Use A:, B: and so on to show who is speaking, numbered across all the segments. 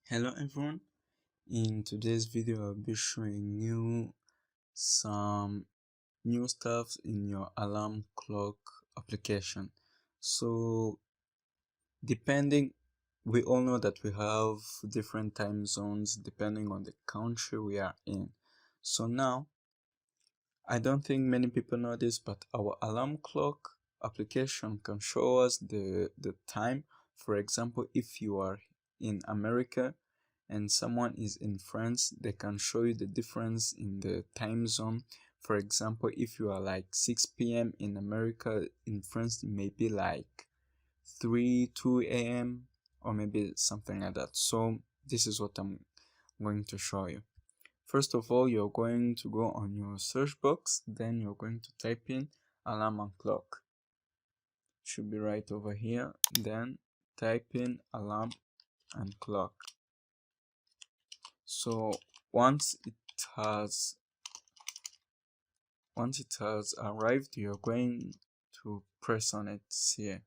A: Hello everyone, in today's video I'll be showing you some new stuff in your alarm clock application. So depending, we all know that we have different time zones depending on the country we are in. So now, I don't think many people know this, but our alarm clock application can show us the time. For example, if you are in America and someone is in France, they can show you the difference in the time zone. For example, if you are like 6 p.m. in America, in France it may be like 2 a.m. or maybe something like that. So this is what I'm going to show you. First of all, you're going to go on your search box, then you're going to type in alarm and clock. Should be right over here. Then type in alarm and clock. So once it has arrived, you're going to press on it here.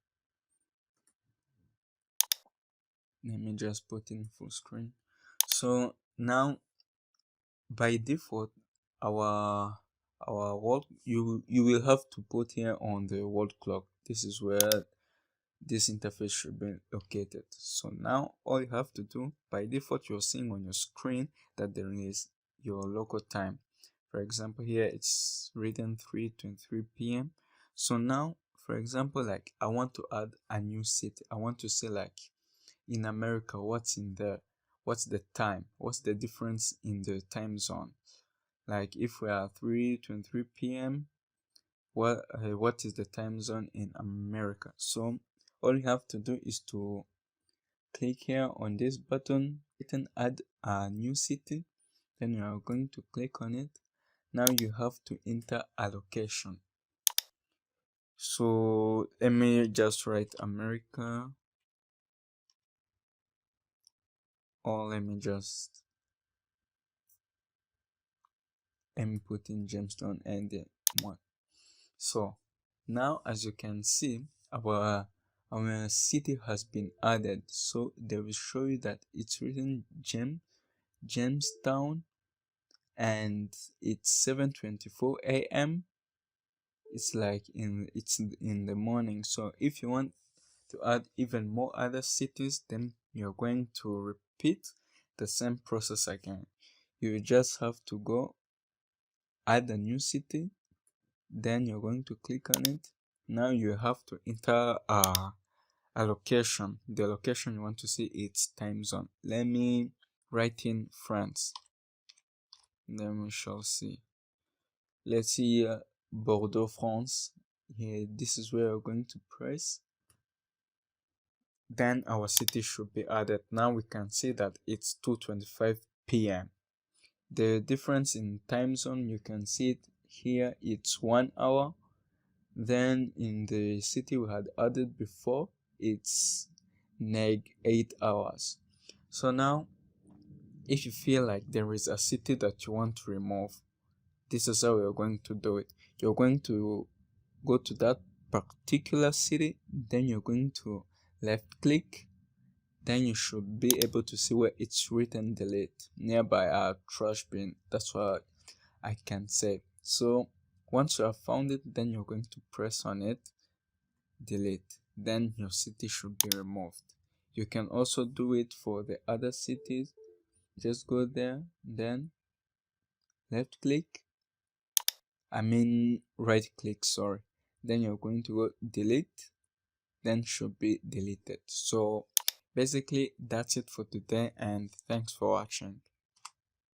A: Let me just put in full screen. So now by default, our world, you will have to put here on the world clock. This is where this interface should be located. So now all you have to do, by default you're seeing on your screen that there is your local time. For example, here it's written 3:23 p.m. So now, for example, like I want to add a new city. I want to say like in America, what's in there, what's the time, what's the difference in the time zone. Like if we are 3:23 p.m., what is the time zone in America? So all you have to do is to click here on this button written add a new city. Then you are going to click on it. Now you have to enter a location. So let me just write America, or let me put in Jamestown and then one. So now as you can see, our city has been added. So they will show you that it's written Jamestown, and it's 7:24 a.m. It's like it's in the morning. So if you want to add even more other cities, then you're going to repeat the same process again. You just have to go add a new city, then you're going to click on it. Now you have to enter a location. The location you want to see its time zone. Let me write in France. Then we shall see. Let's see Bordeaux, France. Here, this is where we're going to press. Then our city should be added. Now we can see that it's 2:25 p.m. The difference in time zone, you can see it here, it's 1 hour. Then in the city we had added before, it's -8 hours. So now if you feel like there is a city that you want to remove, this is how you're going to do it. You're going to go to that particular city, then you're going to left click, then you should be able to see where it's written delete nearby a trash bin. That's what I can say. So once you have found it, then you're going to press on it, delete, then your city should be removed. You can also do it for the other cities. Just go there, then left click, right click, sorry, then you're going to go delete, then should be deleted. So basically that's it for today, and thanks for watching.